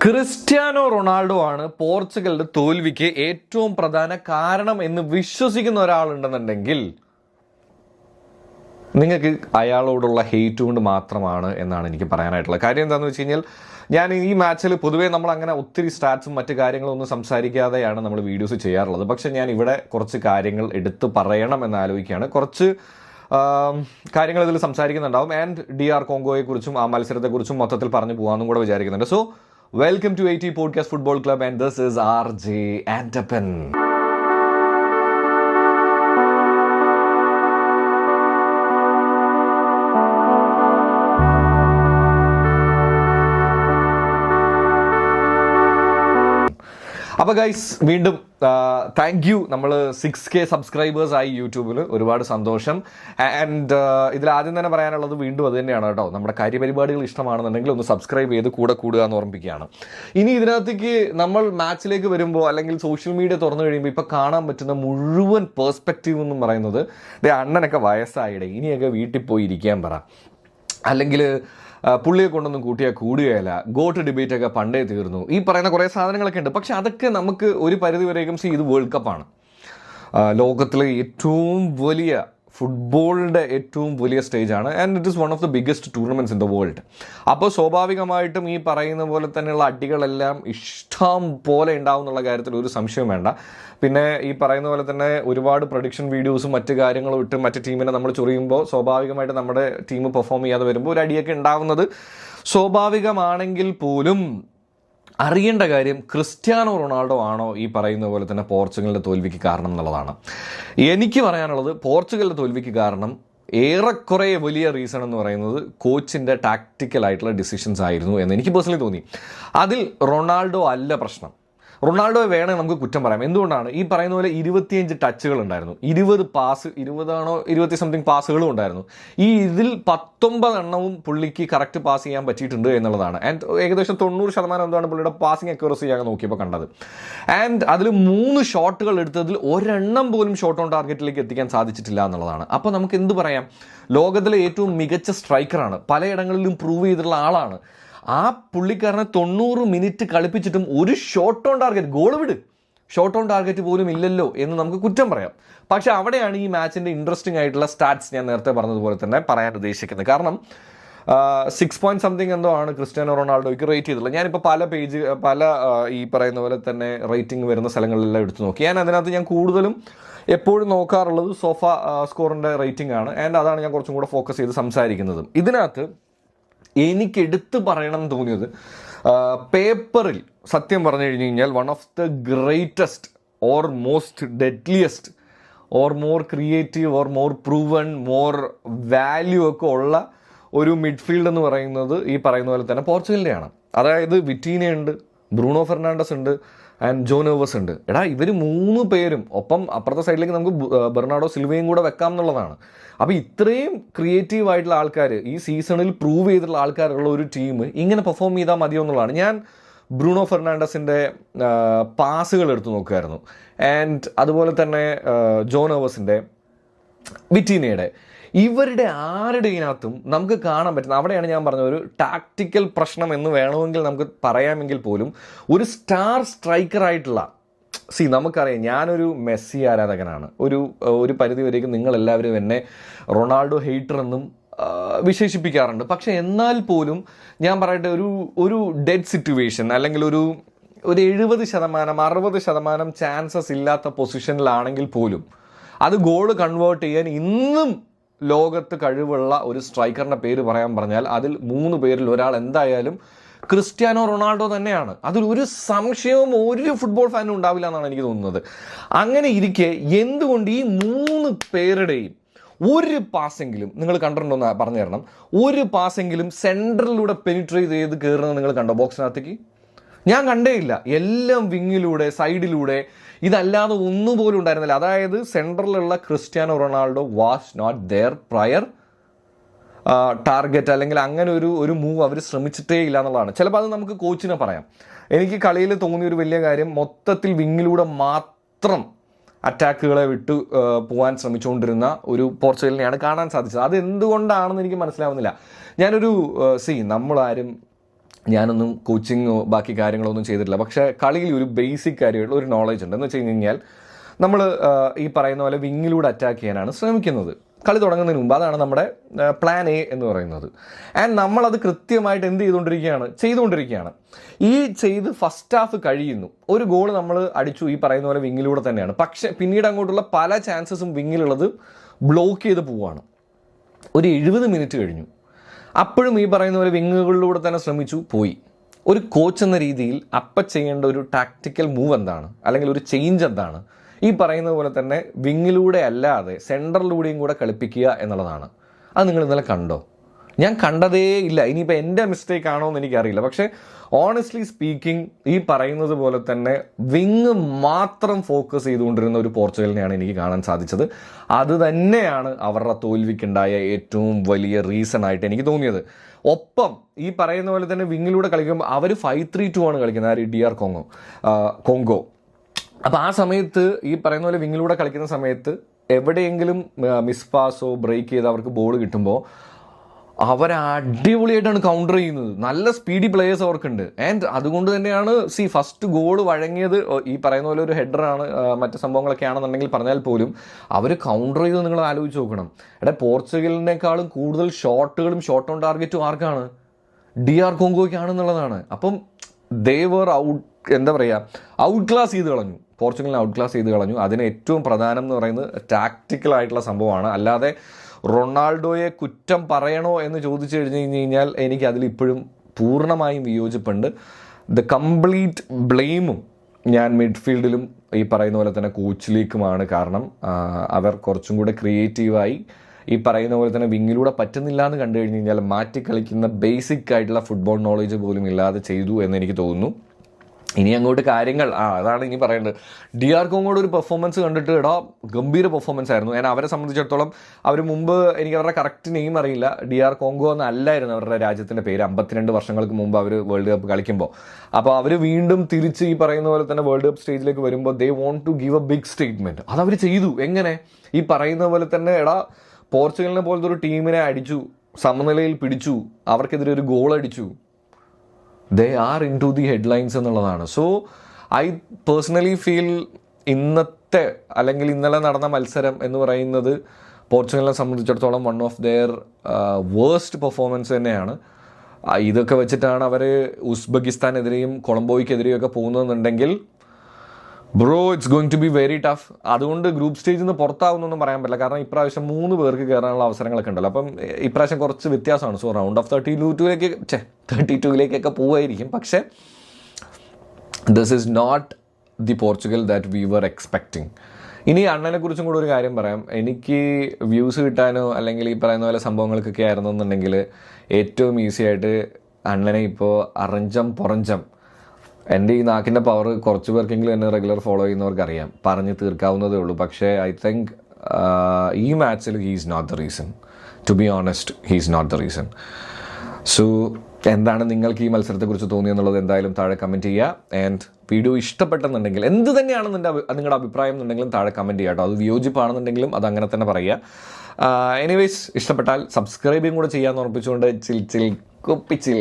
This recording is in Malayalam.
ക്രിസ്ത്യാനോ റൊണാൾഡോ ആണ് പോർച്ചുഗലിന്റെ തോൽവിക്ക് ഏറ്റവും പ്രധാന കാരണം എന്ന് വിശ്വസിക്കുന്ന ഒരാളുണ്ടെന്നുണ്ടെങ്കിൽ നിങ്ങൾക്ക് അയാളോടുള്ള ഹെയ്റ്റ് കൊണ്ട് മാത്രമാണ് എന്നാണ് എനിക്ക് പറയാനായിട്ടുള്ളത്. കാര്യം എന്താണെന്ന് വെച്ച് കഴിഞ്ഞാൽ ഞാൻ ഈ മാച്ചിൽ പൊതുവേ നമ്മൾ അങ്ങനെ ഒത്തിരി സ്റ്റാറ്റ്സും മറ്റു കാര്യങ്ങളൊന്നും സംസാരിക്കാതെയാണ് നമ്മൾ വീഡിയോസ് ചെയ്യാറുള്ളത്. പക്ഷെ ഞാൻ ഇവിടെ കുറച്ച് കാര്യങ്ങൾ എടുത്തു പറയണം എന്ന് ആലോചിക്കുകയാണ്. കുറച്ച് കാര്യങ്ങൾ ഇതിൽ സംസാരിക്കുന്നുണ്ടാവും. ആൻഡ് DR കോങ്കോയെക്കുറിച്ചും ആ മത്സരത്തെക്കുറിച്ചും മൊത്തത്തിൽ പറഞ്ഞു പോകാമെന്നും കൂടെ വിചാരിക്കുന്നുണ്ട്. So welcome to 80 podcast football club and this is RJ Antappan. അപ്പോൾ ഗൈസ് വീണ്ടും താങ്ക് യു. നമ്മൾ 6K സബ്സ്ക്രൈബേഴ്സ് ആയി യൂട്യൂബിൽ. ഒരുപാട് സന്തോഷം. ആൻഡ് ഇതിൽ ആദ്യം തന്നെ പറയാനുള്ളത് വീണ്ടും അത് തന്നെയാണ് കേട്ടോ. നമ്മുടെ കാര്യപരിപാടികൾ ഇഷ്ടമാണെന്നുണ്ടെങ്കിൽ ഒന്ന് സബ്സ്ക്രൈബ് ചെയ്ത് കൂടെ കൂടുക എന്ന് ഓർമ്മിപ്പിക്കുകയാണ്. ഇനി ഇതിനകത്തേക്ക് നമ്മൾ മാച്ചിലേക്ക് വരുമ്പോൾ അല്ലെങ്കിൽ സോഷ്യൽ മീഡിയ തുറന്നു കഴിയുമ്പോൾ ഇപ്പോൾ കാണാൻ പറ്റുന്ന മുഴുവൻ പേഴ്സ്പെക്റ്റീവ് എന്നും പറയുന്നത് അണ്ണനൊക്കെ വയസ്സായിടെ ഇനിയൊക്കെ വീട്ടിൽ പോയി ഇരിക്കാൻ പറ, അല്ലെങ്കിൽ പുള്ളിയെ കൊണ്ടൊന്നും കൂട്ടിയാൽ കൂടുകയില്ല, ഗോട്ട് ഡിബേറ്റൊക്കെ പണ്ടേ തീർന്നു, ഈ പറയുന്ന കുറേ സാധനങ്ങളൊക്കെ ഉണ്ട്. പക്ഷെ അതൊക്കെ നമുക്ക് ഒരു പരിധി വരേക്കും ഇത് വേൾഡ് കപ്പാണ്. ലോകത്തിലെ ഏറ്റവും വലിയ ഫുട്ബോളിൻ്റെ ഏറ്റവും വലിയ സ്റ്റേജാണ്. And it is one of the biggest tournaments in the world. അപ്പോൾ സ്വാഭാവികമായിട്ടും ഈ പറയുന്ന പോലെ തന്നെയുള്ള അടികളെല്ലാം ഇഷ്ടം പോലെ ഉണ്ടാവും എന്നുള്ള കാര്യത്തിൽ ഒരു സംശയവും വേണ്ട. പിന്നെ ഈ പറയുന്ന പോലെ തന്നെ ഒരുപാട് പ്രൊഡിക്ഷൻ വീഡിയോസും മറ്റു കാര്യങ്ങളും ഇട്ട് മറ്റു ടീമിനെ നമ്മൾ ചൊറിയുമ്പോൾ സ്വാഭാവികമായിട്ട് നമ്മുടെ ടീം പെർഫോം ചെയ്യാതെ വരുമ്പോൾ ഒരു അടിയൊക്കെ ഉണ്ടാവുന്നത് സ്വാഭാവികമാണെങ്കിൽ പോലും അറിയേണ്ട കാര്യം ക്രിസ്ത്യാനോ റൊണാൾഡോ ആണോ ഈ പറയുന്ന പോലെ തന്നെ പോർച്ചുഗലിൻ്റെ തോൽവിക്ക് കാരണം എന്നുള്ളതാണ്. എനിക്ക് പറയാനുള്ളത് പോർച്ചുഗലിൻ്റെ തോൽവിക്ക് കാരണം ഏറെക്കുറെ വലിയ റീസൺ എന്ന് പറയുന്നത് കോച്ചിൻ്റെ ടാക്റ്റിക്കലായിട്ടുള്ള ഡിസിഷൻസ് ആയിരുന്നു എന്ന് എനിക്ക് പേഴ്സണലി തോന്നി. അതിൽ റൊണാൾഡോ അല്ല പ്രശ്നം. റൊണാൾഡോയെ വേണമെങ്കിൽ നമുക്ക് കുറ്റം പറയാം. എന്തുകൊണ്ടാണ്? ഈ പറയുന്ന പോലെ 25 ടച്ചുകൾ ഉണ്ടായിരുന്നു, 20 പാസ്, 20 സംതിങ് പാസുകളും ഉണ്ടായിരുന്നു. ഇതിൽ 19 എണ്ണവും പുള്ളിക്ക് കറക്റ്റ് പാസ് ചെയ്യാൻ പറ്റിയിട്ടുണ്ട് എന്നുള്ളതാണ്. ആൻഡ് ഏകദേശം 90% എന്താണ് പുള്ളിയുടെ പാസിങ് അക്യൂറസി ഞാൻ നോക്കിയപ്പോൾ കണ്ടത്. ആൻഡ് അതിൽ 3 ഷോട്ടുകൾ എടുത്തതിൽ ഒരെണ്ണം പോലും ഷോട്ട് ഓൺ ടാർഗറ്റിലേക്ക് എത്തിക്കാൻ സാധിച്ചിട്ടില്ല എന്നുള്ളതാണ്. അപ്പോൾ നമുക്ക് എന്ത് പറയാം? ലോകത്തിലെ ഏറ്റവും മികച്ച സ്ട്രൈക്കറാണ്, പലയിടങ്ങളിലും പ്രൂവ് ചെയ്തിട്ടുള്ള ആളാണ്. ആ പുള്ളിക്കാരനെ 90 മിനിറ്റ് കളിപ്പിച്ചിട്ടും ഒരു ഷോട്ട് ഓൺ ടാർഗറ്റ്, ഗോൾ വിട്, ഷോട്ട് ഓൺ ടാർഗറ്റ് പോലും ഇല്ലല്ലോ എന്ന് നമുക്ക് കുറ്റം പറയാം. പക്ഷെ അവിടെയാണ് ഈ മാച്ചിൻ്റെ ഇൻട്രസ്റ്റിംഗ് ആയിട്ടുള്ള സ്റ്റാറ്റ്സ് ഞാൻ നേരത്തെ പറഞ്ഞതുപോലെ തന്നെ പറയാൻ ഉദ്ദേശിക്കുന്നത്. കാരണം 6 പോയിന്റ് സംതിങ് എന്തോ ആണ് ക്രിസ്ത്യാനോ റൊണാൾഡോയ്ക്ക് റേറ്റ് ചെയ്തിട്ടുള്ളത്. ഞാനിപ്പോൾ പല ഈ പറയുന്ന പോലെ തന്നെ റേറ്റിംഗ് വരുന്ന സ്ഥലങ്ങളിലെല്ലാം എടുത്തു നോക്കി. അതിനകത്ത് ഞാൻ കൂടുതലും എപ്പോഴും നോക്കാറുള്ളത് സോഫ സ്കോറിൻ്റെ റേറ്റിംഗ് ആണ്. ആൻഡ് അതാണ് ഞാൻ കുറച്ചും കൂടെ ഫോക്കസ് ചെയ്ത് സംസാരിക്കുന്നത്. ഇതിനകത്ത് എനിക്ക് എടുത്തു പറയണം എന്ന് തോന്നിയത്, പേപ്പറിൽ സത്യം പറഞ്ഞു കഴിഞ്ഞ് കഴിഞ്ഞാൽ one of the greatest or most deadliest or more creative or more proven more value ഒക്കെ ഉള്ള ഒരു മിഡ്ഫീൽഡ് എന്ന് പറയുന്നത് ഈ പറയുന്ന പോലെ തന്നെ പോർച്ചുഗലിൻ്റെയാണ്. അതായത് വിറ്റീന ഉണ്ട്, ബ്രൂണോ ഫെർണാണ്ടസ് ഉണ്ട്, ആൻഡ് ജോ നെവസ് ഉണ്ട്. ഇവർ 3 പേരും ഒപ്പം അപ്പുറത്തെ സൈഡിലേക്ക് നമുക്ക് ബെർണാഡോ സിൽവയും കൂടെ വെക്കാം എന്നുള്ളതാണ്. അപ്പോൾ ഇത്രയും ക്രിയേറ്റീവ് ആയിട്ടുള്ള ആൾക്കാർ, ഈ സീസണിൽ പ്രൂവ് ചെയ്തിട്ടുള്ള ആൾക്കാരുള്ള ഒരു ടീം ഇങ്ങനെ പെർഫോം ചെയ്താൽ മതിയോ എന്നുള്ളതാണ്. ഞാൻ ബ്രൂണോ ഫെർണാണ്ടസിൻ്റെ പാസുകൾ എടുത്തു നോക്കുമായിരുന്നു. ആൻഡ് അതുപോലെ തന്നെ ജോ നെവസിൻ്റെ, വിറ്റീനയുടെ, ഇവരുടെ ആരുടെയിനകത്തും നമുക്ക് കാണാൻ പറ്റുന്ന, അവിടെയാണ് ഞാൻ പറഞ്ഞത് ഒരു ടാക്റ്റിക്കൽ പ്രശ്നം എന്ന് വേണമെങ്കിൽ നമുക്ക് പറയാമെങ്കിൽ പോലും ഒരു സ്റ്റാർ സ്ട്രൈക്കറായിട്ടുള്ള നമുക്കറിയാം, ഞാനൊരു മെസ്സി ആരാധകനാണ്. ഒരു പരിധി വരേക്കും നിങ്ങളെല്ലാവരും എന്നെ റൊണാൾഡോ ഹെയ്റ്റർ എന്നും വിശേഷിപ്പിക്കാറുണ്ട്. പക്ഷെ എന്നാൽ പോലും ഞാൻ പറയട്ടെ, ഒരു ഡെഡ് സിറ്റുവേഷൻ അല്ലെങ്കിൽ ഒരു 70% 60% ചാൻസസ് ഇല്ലാത്ത പൊസിഷനിലാണെങ്കിൽ പോലും അത് ഗോൾ കൺവേർട്ട് ചെയ്യാൻ ഇന്നും ലോകത്ത് കഴിവുള്ള ഒരു സ്ട്രൈക്കറിൻ്റെ പേര് പറഞ്ഞാൽ അതിൽ 3 പേരിൽ ഒരാൾ എന്തായാലും ക്രിസ്ത്യാനോ റൊണാൾഡോ തന്നെയാണ്. അതിലൊരു സംശയവും ഒരു ഫുട്ബോൾ ഫാനും ഉണ്ടാവില്ല എന്നാണ് എനിക്ക് തോന്നുന്നത്. അങ്ങനെ ഇരിക്കെ എന്തുകൊണ്ട് ഈ 3 പേരുടെയും ഒരു പാസെങ്കിലും നിങ്ങൾ കണ്ടിട്ടുണ്ടോന്ന് പറഞ്ഞു തരണം. ഒരു പാസെങ്കിലും സെൻട്രലിലൂടെ പെനിട്രേറ്റ് ചെയ്ത് കയറുന്നത് നിങ്ങൾ കണ്ടോ ബോക്സിനകത്തേക്ക്? ഞാൻ കണ്ടേയില്ല. എല്ലാം വിങ്ങിലൂടെ, സൈഡിലൂടെ, ഇതല്ലാതെ ഒന്നുപോലും ഉണ്ടായിരുന്നില്ല. അതായത് സെൻട്രലിലുള്ള Cristiano Ronaldo was not their prior target, അല്ലെങ്കിൽ അങ്ങനെ ഒരു മൂവ് അവർ ശ്രമിച്ചിട്ടേ ഇല്ല എന്നുള്ളതാണ്. ചിലപ്പോൾ അത് നമുക്ക് കോച്ചിനെ പറയാം. എനിക്ക് കളിയിൽ തോന്നിയൊരു വലിയ കാര്യം, മൊത്തത്തിൽ വിങ്ങിലൂടെ മാത്രം അറ്റാക്കുകളെ വിട്ടു പോകാൻ ശ്രമിച്ചുകൊണ്ടിരുന്ന ഒരു പോർച്ചുഗലിനെയാണ് കാണാൻ സാധിച്ചത്. അത് എന്തുകൊണ്ടാണെന്ന് എനിക്ക് മനസ്സിലാവുന്നില്ല. നമ്മളാരും ഞാനൊന്നും കോച്ചിങ്ങോ ബാക്കി കാര്യങ്ങളോ ഒന്നും ചെയ്തിട്ടില്ല. പക്ഷേ കളിയിൽ ഒരു ബേസിക് കാര്യമായിട്ടുള്ള ഒരു നോളജ് ഉണ്ട്. എന്ന് വെച്ച് കഴിഞ്ഞാൽ നമ്മൾ ഈ പറയുന്ന പോലെ വിങ്ങിലൂടെ അറ്റാക്ക് ചെയ്യാനാണ് ശ്രമിക്കുന്നത് കളി തുടങ്ങുന്നതിന് മുമ്പ്. അതാണ് നമ്മുടെ പ്ലാൻ എ എന്ന് പറയുന്നത്. ആൻഡ് നമ്മളത് കൃത്യമായിട്ട് എന്ത് ചെയ്തുകൊണ്ടിരിക്കുകയാണ്. ഈ ചെയ്ത് ഫസ്റ്റ് ഹാഫ് കഴിയുന്നു, ഒരു ഗോൾ നമ്മൾ അടിച്ചു ഈ പറയുന്ന പോലെ വിങ്ങിലൂടെ തന്നെയാണ്. പക്ഷേ പിന്നീട് അങ്ങോട്ടുള്ള പല ചാൻസസും വിങ്ങിലുള്ളത് ബ്ലോക്ക് ചെയ്ത് പോവുകയാണ്. ഒരു 70 മിനിറ്റ് കഴിഞ്ഞു, അപ്പോഴും ഈ പറയുന്ന പോലെ വിങ്ങുകളിലൂടെ തന്നെ ശ്രമിച്ചു, പോയി. ഒരു കോച്ച് എന്ന രീതിയിൽ അപ്പം ചെയ്യേണ്ട ഒരു ടാക്റ്റിക്കൽ മൂവ് എന്താണ്, അല്ലെങ്കിൽ ഒരു ചേഞ്ച് എന്താണ്? ഈ പറയുന്ന പോലെ തന്നെ വിങ്ങിലൂടെ അല്ലാതെ സെൻറ്ററിലൂടെയും കൂടെ കളിപ്പിക്കുക എന്നുള്ളതാണ്. അത് നിങ്ങൾ ഇന്നലെ കണ്ടോ? ഞാൻ കണ്ടതേ ഇല്ല. ഇനിയിപ്പോൾ എൻ്റെ മിസ്റ്റേക്ക് ആണോ എന്ന് എനിക്കറിയില്ല. പക്ഷേ ഓണസ്റ്റ്ലി സ്പീക്കിംഗ് ഈ പറയുന്നത് പോലെ തന്നെ വിങ് മാത്രം ഫോക്കസ് ചെയ്തുകൊണ്ടിരുന്ന ഒരു പോർച്ചുഗലിനെയാണ് എനിക്ക് കാണാൻ സാധിച്ചത്. അത് തന്നെയാണ് അവരുടെ തോൽവിക്കുണ്ടായ ഏറ്റവും വലിയ റീസൺ ആയിട്ട് എനിക്ക് തോന്നിയത്. ഒപ്പം ഈ പറയുന്ന പോലെ തന്നെ വിങ്ങിലൂടെ കളിക്കുമ്പോൾ അവർ 5-3-2 ആണ് കളിക്കുന്നത്. ആര്? DR Congo. അപ്പോൾ ആ സമയത്ത് ഈ പറയുന്ന പോലെ വിങ്ങിലൂടെ കളിക്കുന്ന സമയത്ത് എവിടെയെങ്കിലും മിസ് പാസോ ബ്രേക്ക് ചെയ്ത് അവർക്ക് ബോൾ കിട്ടുമ്പോൾ അവർ അടിപൊളിയായിട്ടാണ് കൗണ്ടർ ചെയ്യുന്നത്. നല്ല സ്പീഡി പ്ലേയേഴ്സ് അവർക്കുണ്ട്. ആൻഡ് അതുകൊണ്ട് തന്നെയാണ് ഫസ്റ്റ് ഗോൾ വഴങ്ങിയത്. ഈ പറയുന്ന പോലെ ഒരു ഹെഡറാണ്, മറ്റ് സംഭവങ്ങളൊക്കെ ആണെന്നുണ്ടെങ്കിൽ പറഞ്ഞാൽ പോലും അവർ കൗണ്ടർ ചെയ്ത് നിങ്ങൾ ആലോചിച്ച് നോക്കണം. പോർച്ചുഗലിനേക്കാളും കൂടുതൽ ഷോട്ടുകളും ഷോട്ട് ഓൺ ടാർഗറ്റും ആർക്കാണ്? DR കോങ്കോയ്ക്കാണെന്നുള്ളതാണ്. അപ്പം ദേവർ ഔട്ട് ക്ലാസ് ചെയ്ത് കളഞ്ഞു. പോർച്ചുഗലിനെ ഔട്ട് ക്ലാസ് ചെയ്ത് കളഞ്ഞു. അതിന് ഏറ്റവും പ്രധാനം എന്ന് പറയുന്നത് ടാക്റ്റിക്കലായിട്ടുള്ള സംഭവമാണ്. അല്ലാതെ റൊണാൾഡോയെ കുറ്റം പറയണോ എന്ന് ചോദിച്ചു കഴിഞ്ഞാൽ എനിക്ക് അതിലിപ്പോഴും പൂർണ്ണമായും വിയോജിപ്പുണ്ട്. ദ കംപ്ലീറ്റ് ബ്ലെയിമും ഞാൻ മിഡ്ഫീൽഡിലും ഈ പറയുന്ന പോലെ തന്നെ കോച്ചിലേക്കുമാണ്. കാരണം അവർ കുറച്ചും കൂടെ ക്രിയേറ്റീവായി ഈ പറയുന്ന പോലെ തന്നെ വിങ്ങിലൂടെ പറ്റുന്നില്ല എന്ന് കണ്ടു കഴിഞ്ഞ് കഴിഞ്ഞാൽ മാറ്റി കളിക്കുന്ന ബേസിക് ആയിട്ടുള്ള ഫുട്ബോൾ നോളേജ് പോലും ഇല്ലാതെ ചെയ്തു എന്ന് എനിക്ക് തോന്നുന്നു. ഇനി അങ്ങോട്ട് കാര്യങ്ങൾ അതാണ് ഇനി പറയേണ്ടത്. DR കോങ്കോയുടെ ഒരു പെർഫോമൻസ് കണ്ടിട്ട് ഗംഭീര പെർഫോമൻസ് ആയിരുന്നു. ഞാൻ അവരെ സംബന്ധിച്ചിടത്തോളം അവർ മുമ്പ് എനിക്ക് അവരുടെ കറക്റ്റ് നെയിം അറിയില്ല. DR കോങ്കോ എന്നല്ലായിരുന്നു അവരുടെ രാജ്യത്തിൻ്റെ പേര് 52 വർഷങ്ങൾക്ക് മുമ്പ് അവർ വേൾഡ് കപ്പ് കളിക്കുമ്പോൾ. അപ്പോൾ അവർ വീണ്ടും തിരിച്ച് ഈ പറയുന്ന പോലെ തന്നെ വേൾഡ് കപ്പ് സ്റ്റേജിലേക്ക് വരുമ്പോൾ they want to give a big statement. അതവർ ചെയ്തു. എങ്ങനെ? ഈ പറയുന്ന പോലെ തന്നെ പോർച്ചുഗലിനെ പോലത്തെ ഒരു ടീമിനെ അടിച്ചു, സമനിലയിൽ പിടിച്ചു, അവർക്കെതിരെ ഒരു ഗോൾ അടിച്ചു. They are in to the headlines എന്നുള്ളതാണ്. സോ ഐ പേഴ്സണലി ഫീൽ ഇന്നലെ നടന്ന മത്സരം എന്ന് പറയുന്നത് പോർച്ചുഗലിനെ സംബന്ധിച്ചിടത്തോളം one of their worst performance തന്നെയാണ്. ഇതൊക്കെ വെച്ചിട്ടാണ് അവർ ഉസ്ബെക്കിസ്ഥാനെതിരെയും കൊളംബോയ്ക്കെതിരെയും ഒക്കെ പോകുന്നതെന്നുണ്ടെങ്കിൽ bro it's going to be very tough. അതുകൊണ്ട് ഗ്രൂപ്പ് സ്റ്റേജിൽ നിന്ന് പുറത്താവുന്നൊന്നും പറയാൻ പറ്റില്ല. കാരണം ഇപ്രാവശ്യം 3 പേർക്ക് കയറാനുള്ള അവസരങ്ങളൊക്കെ ഉണ്ടല്ലോ. അപ്പം ഇപ്രാവശ്യം കുറച്ച് വ്യത്യാസമാണ്. സോ റൗണ്ട് ഓഫ് 32ലേക്കൊക്കെ പോവായിരിക്കും. പക്ഷേ this is not the Portugal that we were expecting. ഇനി അണ്ണനെ കുറിച്ചും കൂടെ ഒരു കാര്യം പറയാം. എനിക്ക് വ്യൂസ് കിട്ടാനോ അല്ലെങ്കിൽ ഈ പറയുന്ന പോലെ സംഭവങ്ങൾക്കൊക്കെ ആയിരുന്നെന്നുണ്ടെങ്കിൽ ഏറ്റവും ഈസി ആയിട്ട് അണ്ണനെ ഇപ്പോൾ പുറഞ്ചം എൻ്റെ ഈ നാക്കിൻ്റെ പവർ കുറച്ച് പേർക്കെങ്കിലും എന്നെ റെഗുലർ ഫോളോ ചെയ്യുന്നവർക്കറിയാം, പറഞ്ഞ് തീർക്കാവുന്നതേ ഉള്ളൂ. പക്ഷേ ഐ തിങ്ക് ഈ മാച്ചിൽ he's not the reason. To be honest, he's not the reason. So എന്താണ് നിങ്ങൾക്ക് ഈ മത്സരത്തെക്കുറിച്ച് തോന്നിയെന്നുള്ളത് എന്തായാലും താഴെ കമൻറ്റ് ചെയ്യുക. ആൻഡ് വീഡിയോ ഇഷ്ടപ്പെട്ടെന്നുണ്ടെങ്കിൽ എന്ത് തന്നെയാണ് നിങ്ങളുടെ അഭിപ്രായം എന്നുണ്ടെങ്കിലും താഴെ കമൻറ്റ് ചെയ്യുക കേട്ടോ. അത് വിയോജിപ്പാണെന്നുണ്ടെങ്കിലും അത് അങ്ങനെ തന്നെ പറയുക. എനിവേസ് ഇഷ്ടപ്പെട്ടാൽ സബ്സ്ക്രൈബും കൂടെ ചെയ്യാമെന്ന് ഉറപ്പിച്ചുകൊണ്ട് ചിൽ കുപ്പിച്ചിൽ.